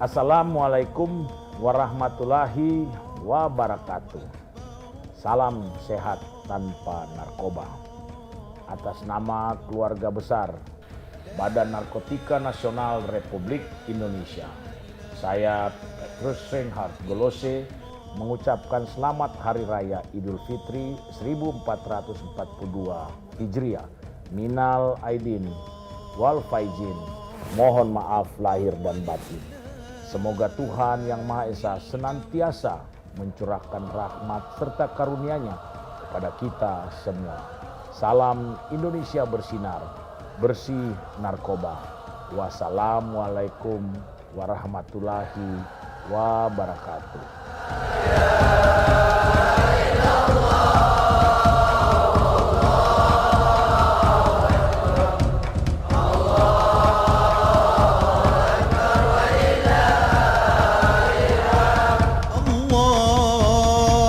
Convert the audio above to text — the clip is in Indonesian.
Assalamualaikum warahmatullahi wabarakatuh. Salam sehat tanpa narkoba. Atas nama keluarga besar Badan Narkotika Nasional Republik Indonesia, saya Petrus Reinhard Golose mengucapkan selamat Hari Raya Idul Fitri 1442 Hijriah. Minal aidin wal faizin. Mohon maaf lahir dan batin. Semoga Tuhan Yang Maha Esa senantiasa mencurahkan rahmat serta karunia-Nya kepada kita semua. Salam Indonesia bersinar, bersih narkoba. Wassalamualaikum warahmatullahi wabarakatuh.